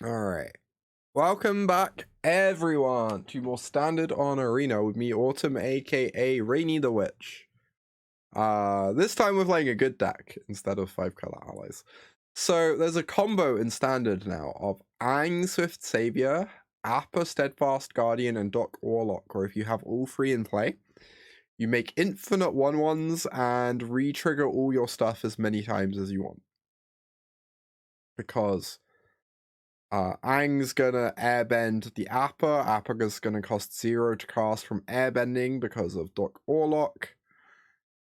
Alright. Welcome back, everyone, to more Standard on Arena with me, Autumn, aka Rainy the Witch. This time we're playing a good deck instead of 5-color allies. So there's a combo in Standard now of Aang Swift Savior, Appa Steadfast Guardian, and Doc Aurlock, where if you have all three in play, you make infinite 1/1s and re-trigger all your stuff as many times as you want. Because Aang's gonna airbend the Appa. Appa's gonna cost 0 to cast from airbending because of Doc Aurlock.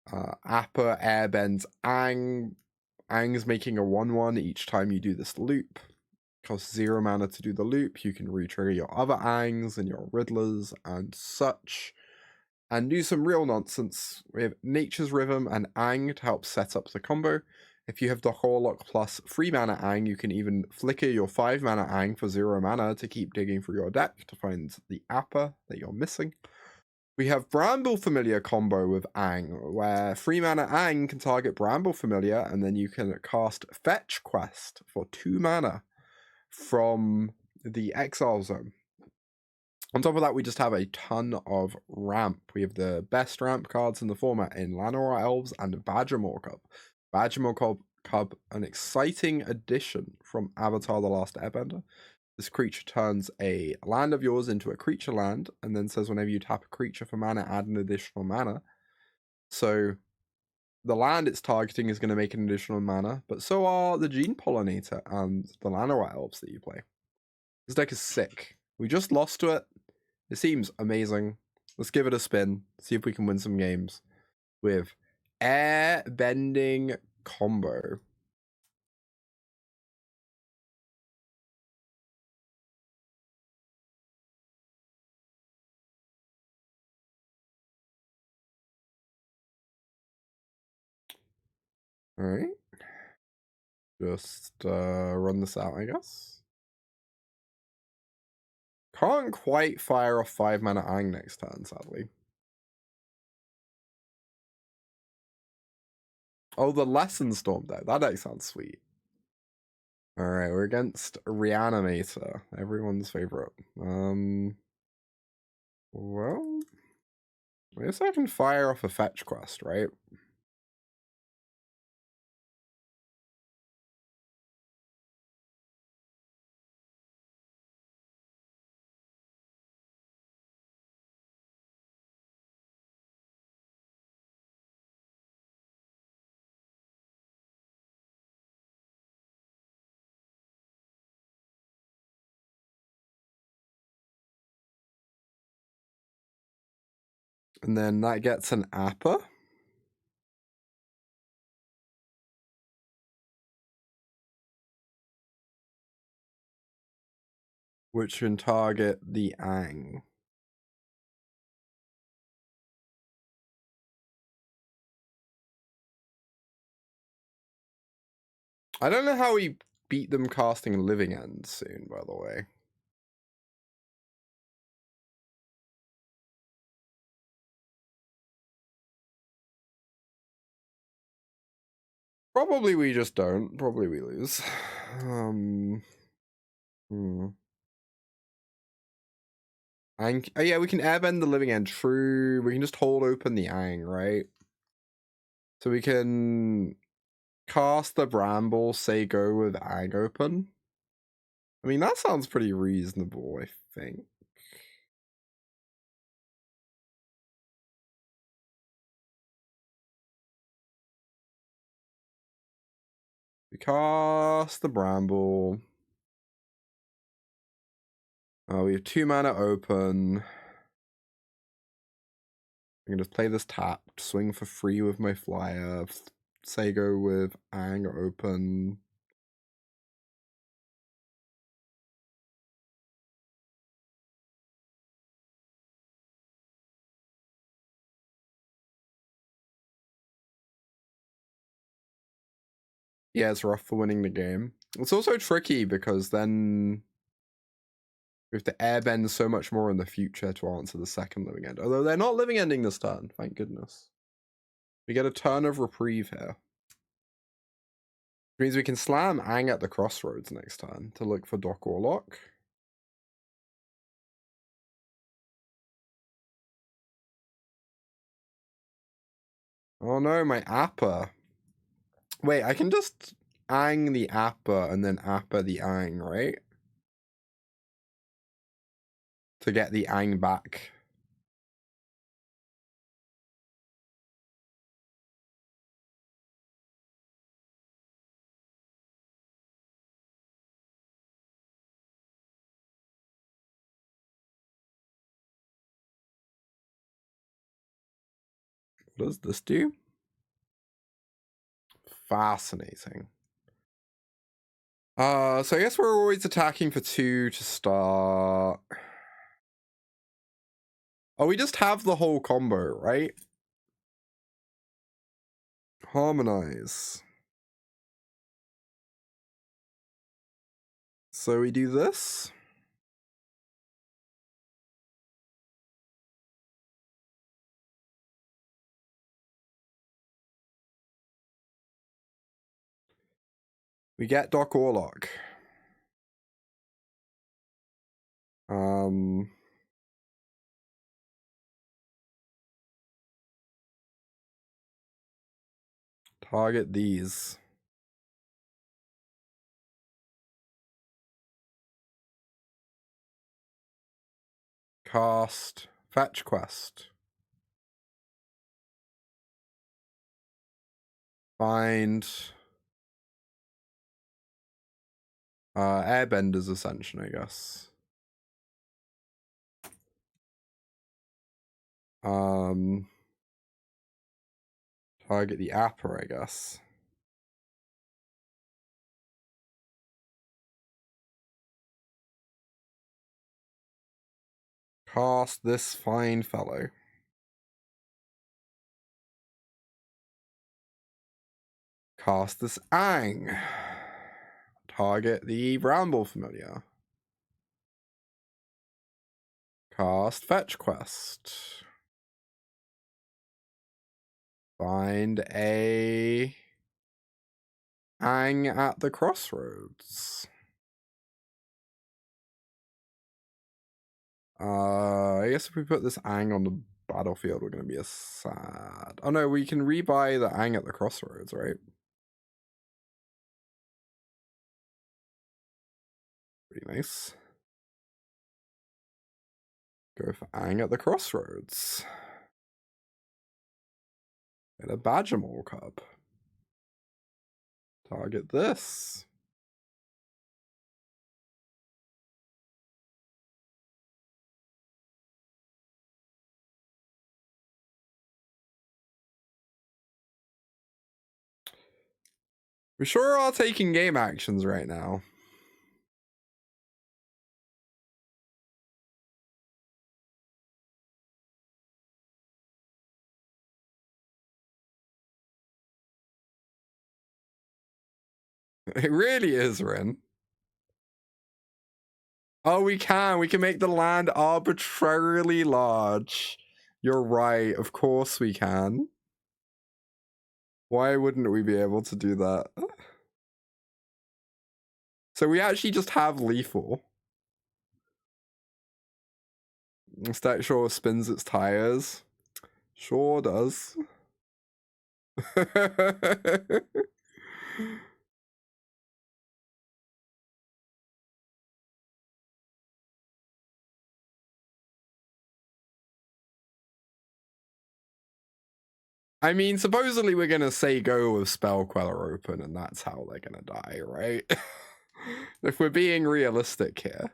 Appa airbends Aang. Aang's making a 1/1 each time you do this loop. Costs 0 mana to do the loop. You can re-trigger your other Aangs and your Riddlers and such. And do some real nonsense with Nature's Rhythm and Aang to help set up the combo. If you have the Aurlock plus 3 mana Aang, you can even flicker your 5 mana Aang for 0 mana to keep digging through your deck to find the Appa that you're missing. We have Bramble Familiar combo with Aang, where 3 mana Aang can target Bramble Familiar, and then you can cast Fetch Quest for 2 mana from the Exile Zone. On top of that, we just have a ton of ramp. We have the best ramp cards in the format in Llanowar Elves and Badgermole Cub. Badgermole Cub, an exciting addition from Avatar: The Last Airbender. This creature turns a land of yours into a creature land, and then says whenever you tap a creature for mana, add an additional mana. So the land it's targeting is going to make an additional mana, but so are the Gene Pollinator and the Llanowar Elves that you play. This deck is sick. We just lost to it. It seems amazing. Let's give it a spin. See if we can win some games with Airbending combo. Alright. Just run this out, I guess. Can't quite fire off 5 mana Aang next turn, sadly. Oh, the Lesson Storm deck. That deck sounds sweet. Alright, we're against Reanimator. Everyone's favorite. Well, I guess I can fire off a fetch quest, right? And then that gets an Appa. Which can target the Aang. I don't know how we beat them casting Living End soon, by the way. Probably we just don't. Probably we lose. Aang, oh yeah, we can airbend the Living End. True. We can just hold open the Aang, right? So we can cast the Bramble, say go with Aang open. I mean, that sounds pretty reasonable, I think. We cast the Bramble. We have 2 mana open. I can just play this tapped, swing for free with my flyer, say go with Aang open. Yeah, it's rough for winning the game. It's also tricky because then we have to airbend so much more in the future to answer the second Living End. Although they're not Living Ending this turn, thank goodness. We get a turn of reprieve here. Means we can slam Aang at the Crossroads next turn to look for Doc Aurlock. Oh no, my Appa. Wait, I can just Aang the Appa and then Appa the Aang, right? To get the Aang back. What does this do? Fascinating. So I guess we're always attacking for 2 to start. Oh, we just have the whole combo, right? Harmonize. So we do this. We get Doc Aurlock. Target these. Cast Fetch Quest. Find Airbender's Ascension, I guess. Target the Appa, I guess. Cast this fine fellow. Cast this Aang. Target the Bramble Familiar. Cast Fetch Quest. Find a Aang at the Crossroads. I guess if we put this Aang on the battlefield, we're going to be a sad... Oh no, we can rebuy the Aang at the Crossroads, right? Pretty nice. Go for Aang at the Crossroads. Get a Badgermole Cub. Target this. We sure are taking game actions right now. It really is, Ren. Oh, we can. We can make the land arbitrarily large. You're right. Of course we can. Why wouldn't we be able to do that? So we actually just have lethal. Stack sure spins its tires. Sure does. I mean, supposedly we're gonna say go with Spell Queller open, and that's how they're gonna die, right? If we're being realistic here.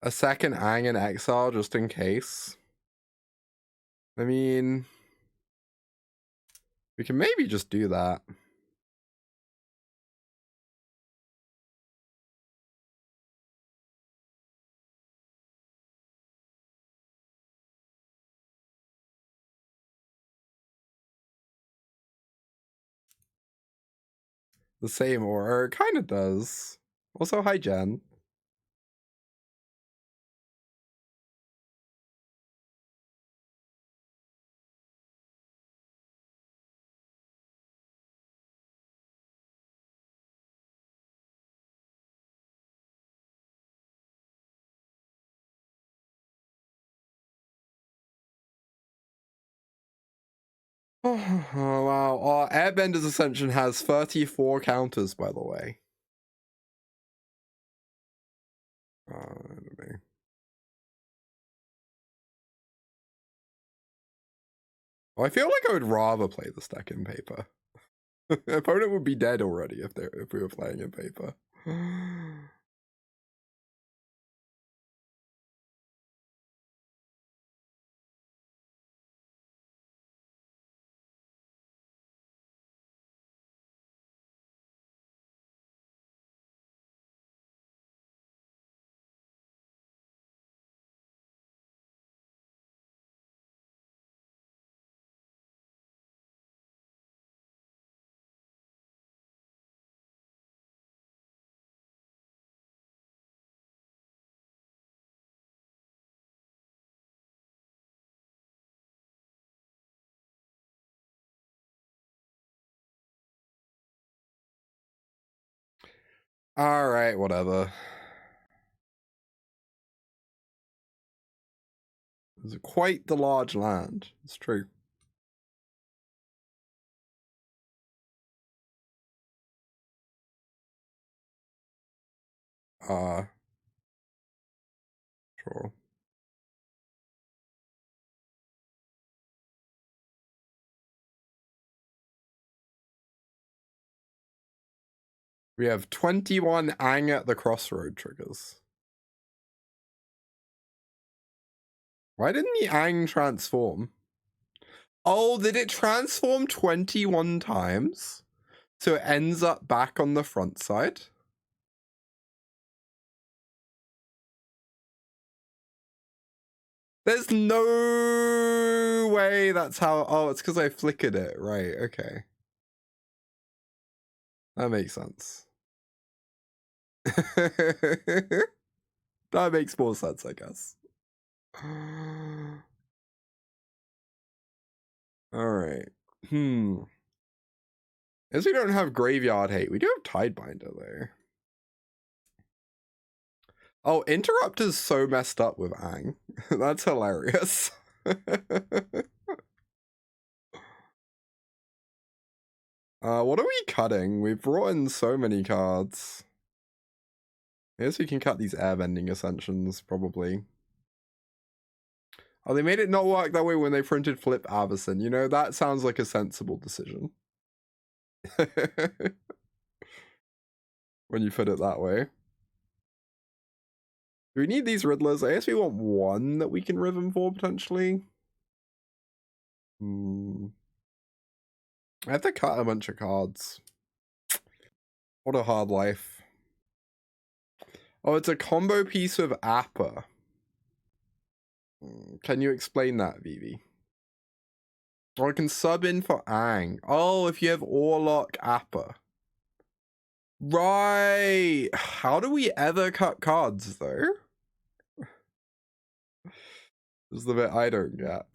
A second Aang in exile just in case. I mean, we can maybe just do that. The same, or it kind of does. Also, hi, Jen. Oh, wow. Airbender's Ascension has 34 counters, by the way. I don't know. Well, I feel like I would rather play this deck in paper. Opponent would be dead already if we were playing in paper. Alright, whatever. It's quite the large land. It's true. Sure. We have 21 Aang at the Crossroad triggers. Why didn't the Aang transform? Oh, did it transform 21 times? So it ends up back on the front side? There's no way that's how... Oh, it's because I flickered it. Right, okay. That makes sense. That makes more sense, I guess. Alright. As we don't have Graveyard Hate, we do have Tidebinder, though. Oh, Interrupter's so messed up with Aang. That's hilarious. What are we cutting? We've brought in so many cards. I guess we can cut these Airbending Ascensions, probably. Oh, they made it not work that way when they printed Flip Avacyn. You know, that sounds like a sensible decision. When you put it that way. Do we need these Riddlers? I guess we want one that we can Rhythm for, potentially. I have to cut a bunch of cards. What a hard life. Oh, it's a combo piece with Appa. Can you explain that, Vivi? Or I can sub in for Aang. Oh, if you have Aurlock Appa. Right. How do we ever cut cards, though? This is the bit I don't get.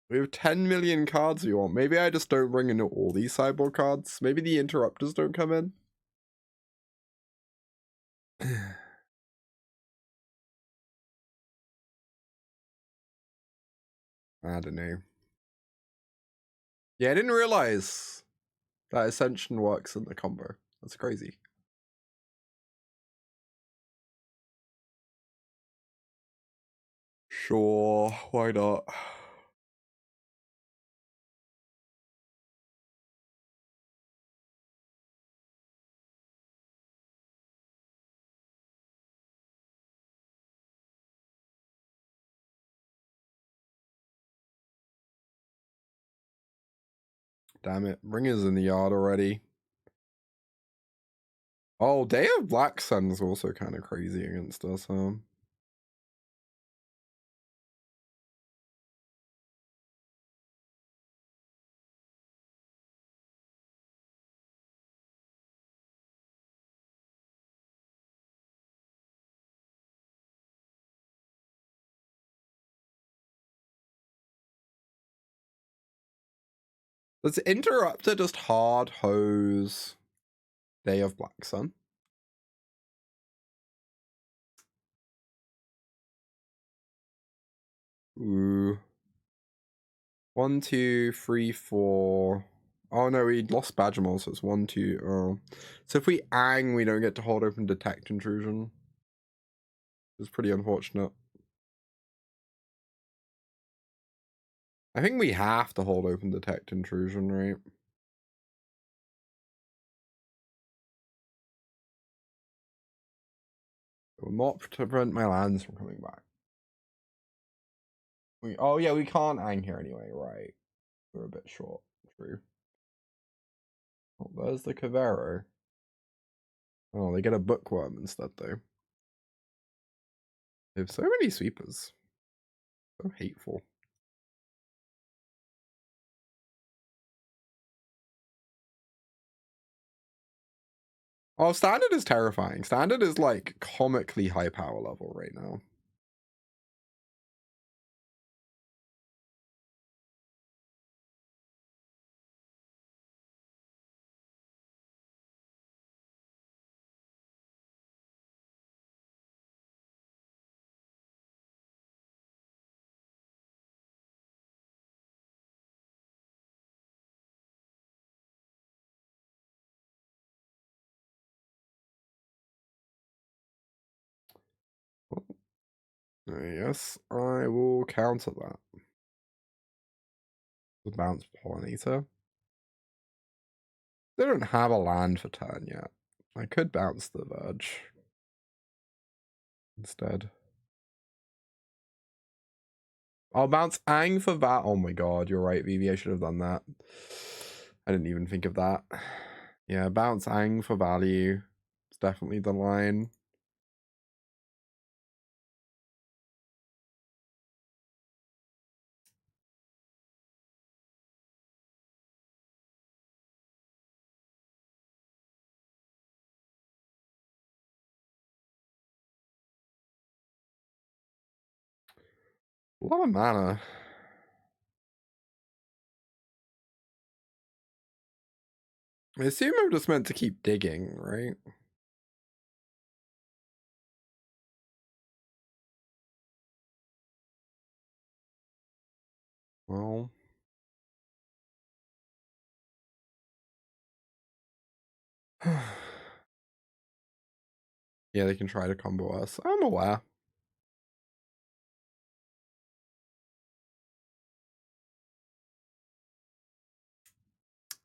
We have 10 million cards we want. Maybe I just don't bring in all these sideboard cards. Maybe the interrupters don't come in. I don't know. Yeah, I didn't realize that Ascension works in the combo. That's crazy. Sure, why not? Damn it. Ringer's in the yard already. Oh, Day of Black Sun's also kind of crazy against us, huh? Does Interrupter just hard hose Day of Black Sun? Ooh. 1, 2, 3, 4. Oh no, we lost Badgermole, so it's 1, 2. Oh. So if we Aang, we don't get to hold open Detect Intrusion. It's pretty unfortunate. I think we have to hold open Detect Intrusion, right? It will not prevent my lands from coming back. Oh yeah, we can't Aang here anyway, right? We're a bit short. True. Oh, there's the Cavero. Oh, they get a Bookworm instead, though. They have so many sweepers. So hateful. Oh, Standard is terrifying. Standard is like comically high power level right now. Yes, I will counter that. The Bounce Pollinator. They don't have a land for turn yet. I could bounce the Verge instead. I'll bounce Aang for that. Oh my god, you're right, Vivi. I should have done that. I didn't even think of that. Yeah, bounce Aang for value. It's definitely the line. A lot of mana. I assume I'm just meant to keep digging, right? Well. Yeah, they can try to combo us. I'm aware.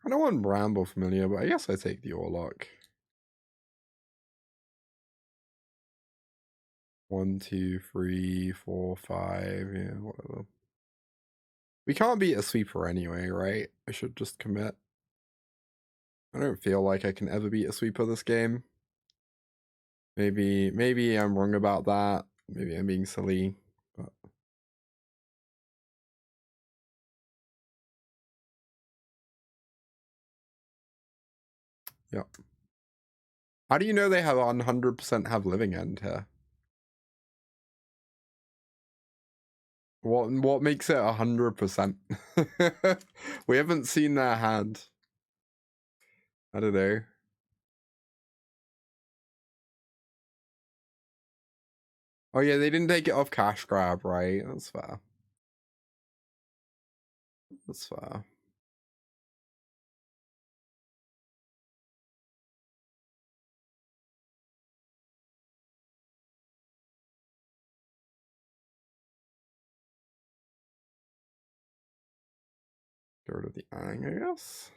I don't want Bramble Familiar, but I guess I take the Aurlock. 1, 2, 3, 4, 5. Yeah, whatever. We can't beat a sweeper anyway, right? I should just commit. I don't feel like I can ever beat a sweeper this game. Maybe I'm wrong about that. Maybe I'm being silly. But yeah. How do you know they have 100% have living end here? What makes it 100%? We haven't seen their hand. I don't know. Oh yeah, they didn't take it off cash grab, right? That's fair. That's fair. Get rid of the Aang, I guess.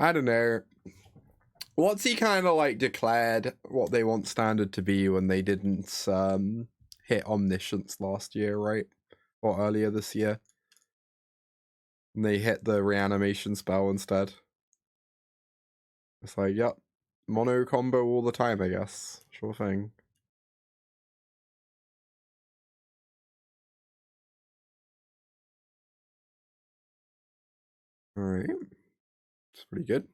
I don't know. What's he kind of like declared what they want standard to be when they didn't hit Omniscience last year, right? Or earlier this year. And they hit the reanimation spell instead. It's like, yep, mono combo all the time, I guess. Sure thing. Alright. It's pretty good.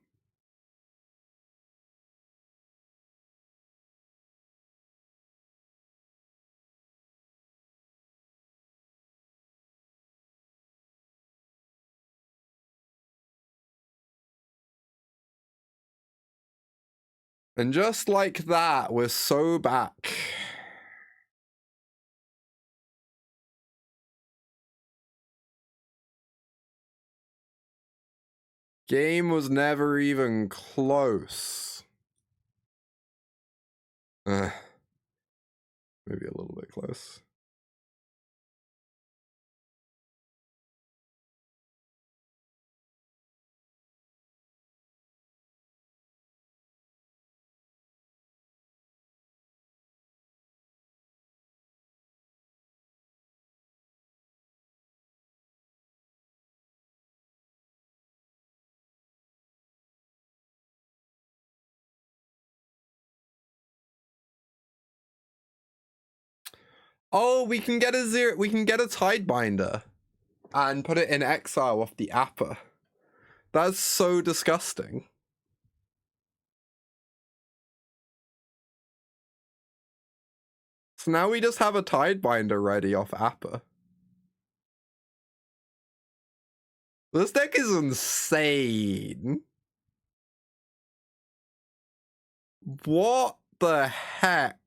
And just like that, we're so back. Game was never even close. Maybe a little bit close. Oh, we can get a Tidebinder and put it in exile off the Appa. That's so disgusting. So now we just have a Tidebinder ready off Appa. This deck is insane. What the heck?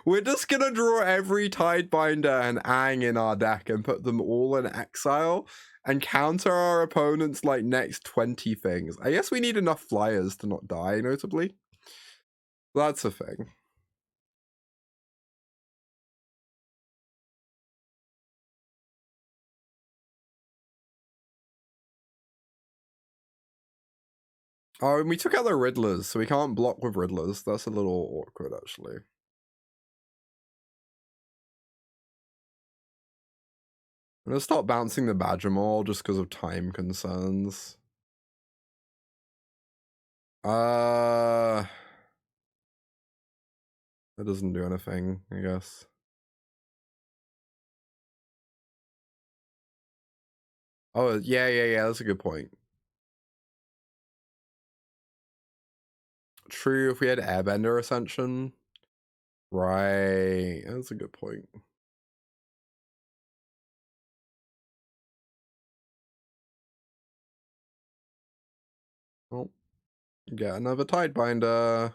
We're just gonna draw every Tidebinder and Aang in our deck and put them all in exile and counter our opponent's like next 20 things. I guess we need enough flyers to not die, notably. That's a thing. Oh, and we took out the Riddlers, so we can't block with Riddlers. That's a little awkward, actually. I'm gonna stop bouncing the Badgermole just because of time concerns. That doesn't do anything, I guess. Oh, yeah, that's a good point. True, if we had Airbender Ascension. Right, that's a good point. Oh, get another Tidebinder.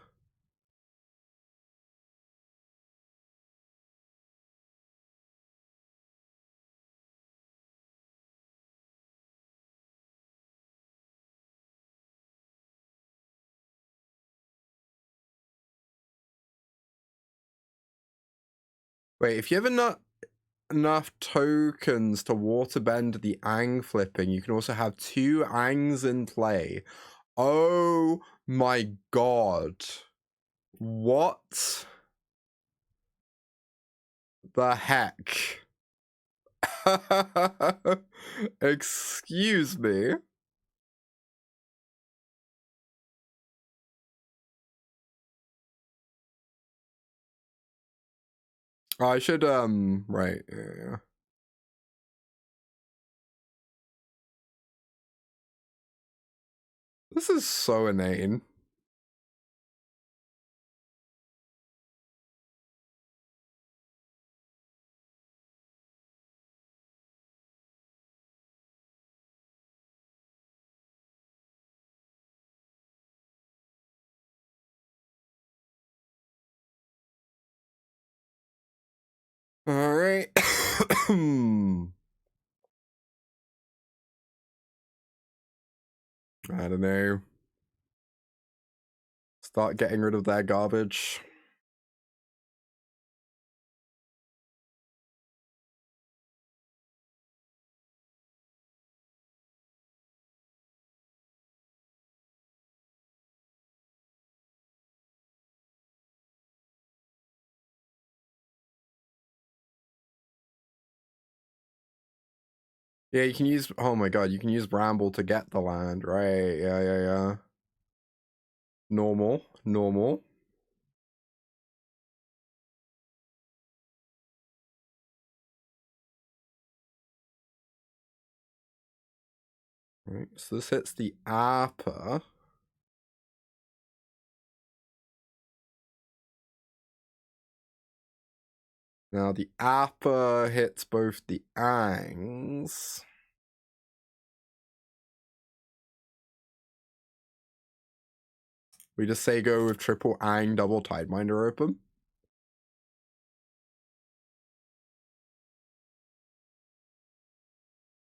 Wait, if you have enough tokens to waterbend the Aang flipping, you can also have 2 Aangs in play. Oh my god. What the heck? Excuse me. I should, right, yeah. This is so inane. Alright. I don't know. Start getting rid of their garbage. Yeah, you can use, oh my god, you can use Bramble to get the land, right? Yeah. Normal. Right, so this hits the Appa. Now the Appa hits both the Aangs. We just say go with triple Aang, double Tidebinder open.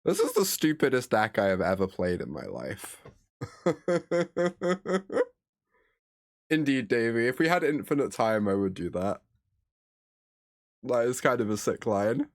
This is the stupidest deck I have ever played in my life. Indeed, Davey. If we had infinite time, I would do that. That is kind of a sick line.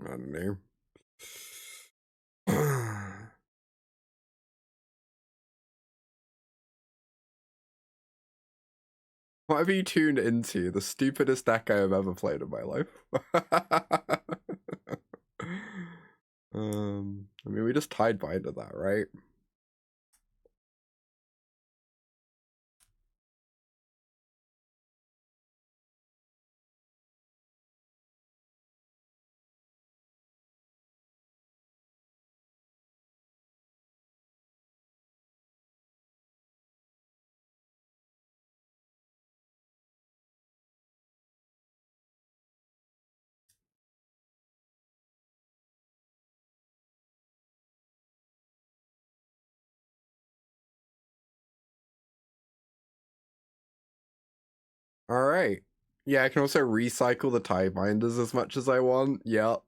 I don't know. What have you tuned into? The stupidest deck I have ever played in my life. I mean, we just Tidebinder that, right? All right. Yeah, I can also recycle the Tidebinders as much as I want. Yep.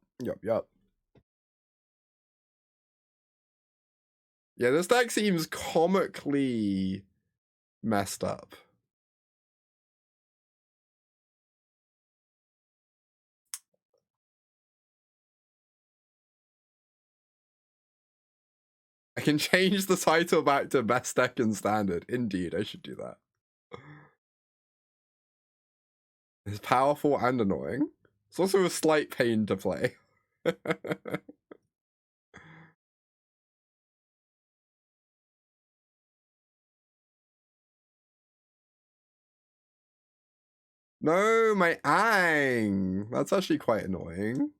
Yeah, this deck seems comically messed up. I can change the title back to best deck in standard. Indeed, I should do that. It's powerful and annoying. It's also a slight pain to play. No, my Aang. That's actually quite annoying.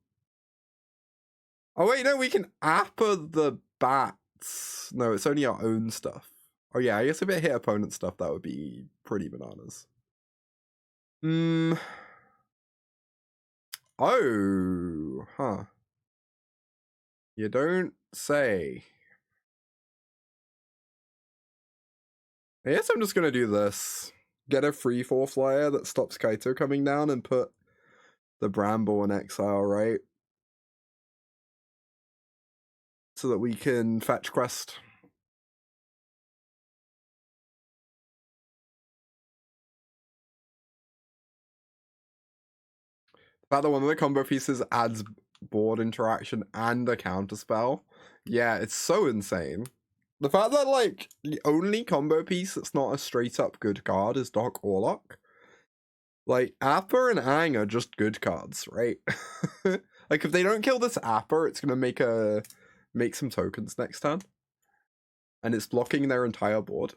Oh wait, no, we can Appa the bats. No, it's only our own stuff. Oh yeah, I guess if it hit opponent stuff, that would be pretty bananas. Oh, huh. You don't say. I guess I'm just gonna do this. Get a 3/4 flyer that stops Kaito coming down and put the Bramble in exile, right? So that we can fetch quest. The fact that one of the combo pieces adds board interaction and a counterspell. Yeah, it's so insane. The fact that, like, the only combo piece that's not a straight up good card is Doc Aurlock. Like, Appa and Aang are just good cards, right? Like, if they don't kill this Appa, it's gonna make some tokens next turn. And it's blocking their entire board.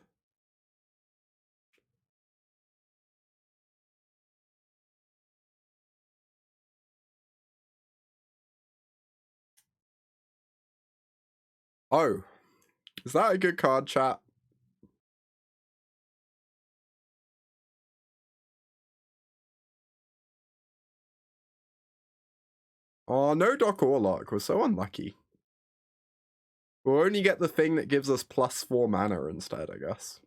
Oh. Is that a good card, chat? Oh, no Doc Aurlock. We're so unlucky. We'll only get the thing that gives us +4 mana instead, I guess.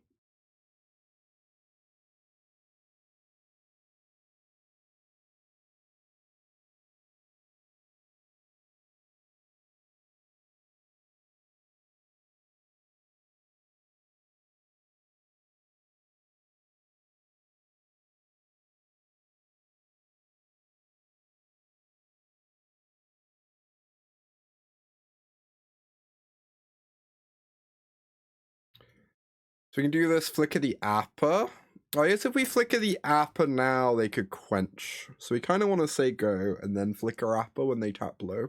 So we can do this, flicker the Appa. I guess if we flicker the Appa now, they could quench. So we kind of want to say go, and then flicker Appa when they tap low.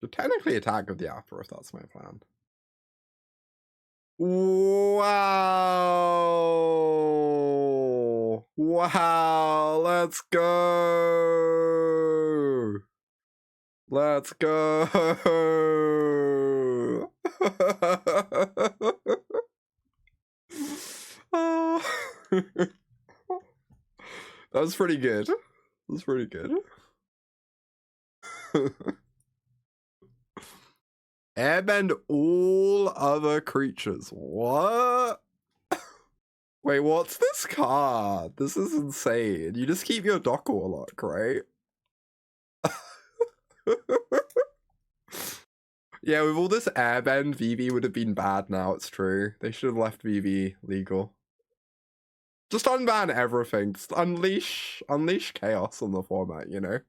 So technically attack with the Appa if that's my plan. Wow! Wow! Let's go! Let's go! That was pretty good. That was pretty good. Airbend all other creatures. What? Wait, what's this card? This is insane. You just keep your Dock Aurlock, right? Yeah, with all this Airbend, VV would have been bad now, it's true. They should have left VV legal. Just unban everything. Just unleash chaos on the format, you know?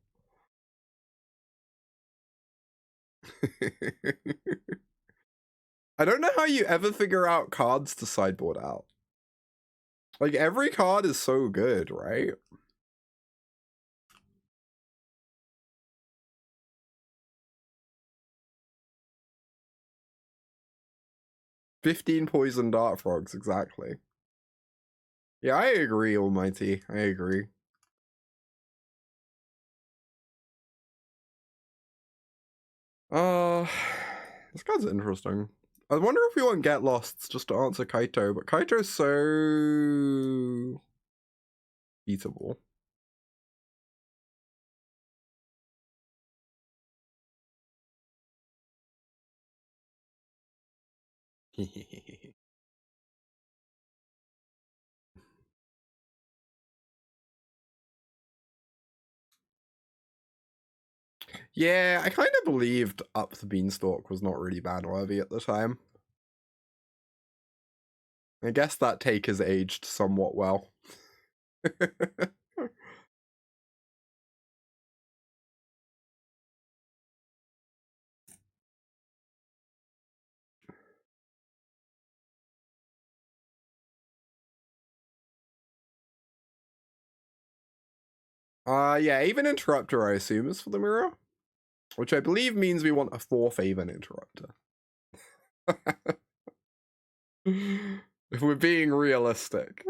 I don't know how you ever figure out cards to sideboard out. Like, every card is so good, right? "15 poison dart frogs," exactly. Yeah, I agree, Almighty. I agree. This card's interesting. I wonder if we want Get Lost just to answer Kaito, but Kaito's so beatable. Yeah, I kind of believed Up the Beanstalk was not really ban worthy at the time. I guess that take has aged somewhat well. Yeah, Aven Interrupter, I assume, is for the mirror. Which I believe means we want a 4th Aven Interrupter. If we're being realistic.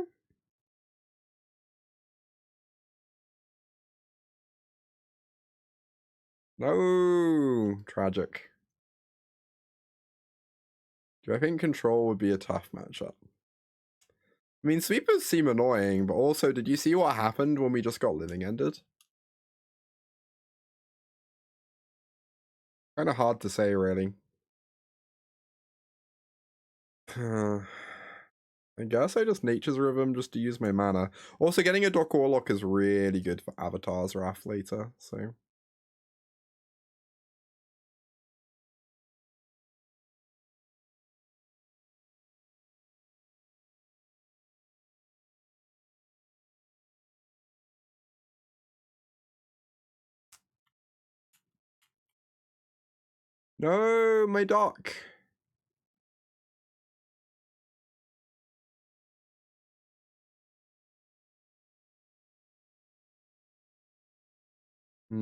No, tragic. Do I think Control would be a tough matchup? I mean, sweepers seem annoying, but also, did you see what happened when we just got living ended? Kind of hard to say, really. I guess I just Nature's Rhythm just to use my mana. Also, getting a Dock Aurlock is really good for Avatar's Wrath later, so... No, my dock! I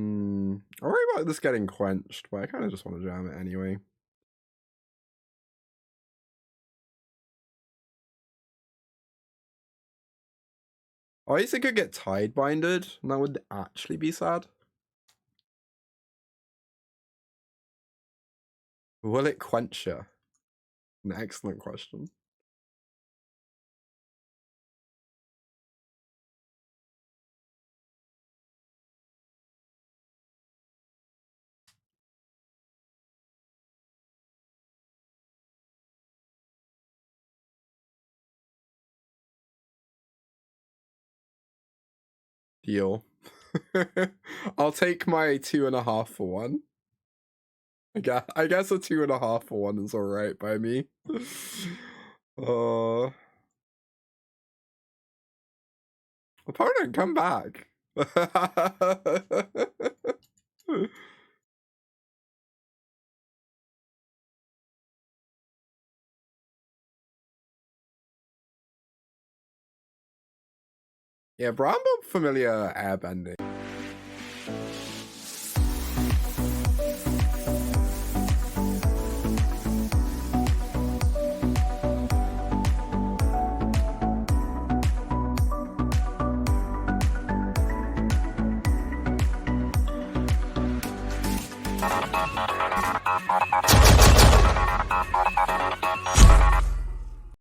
worry about this getting quenched, but I kind of just want to jam it anyway. Oh, I guess it could get Tidebindered, and that would actually be sad. Will it quench you? An excellent question. Deal. I'll take my 2.5 for 1. I guess a 2.5 for 1 is alright by me. Opponent, come back. Yeah, Bramble Familiar Airbending.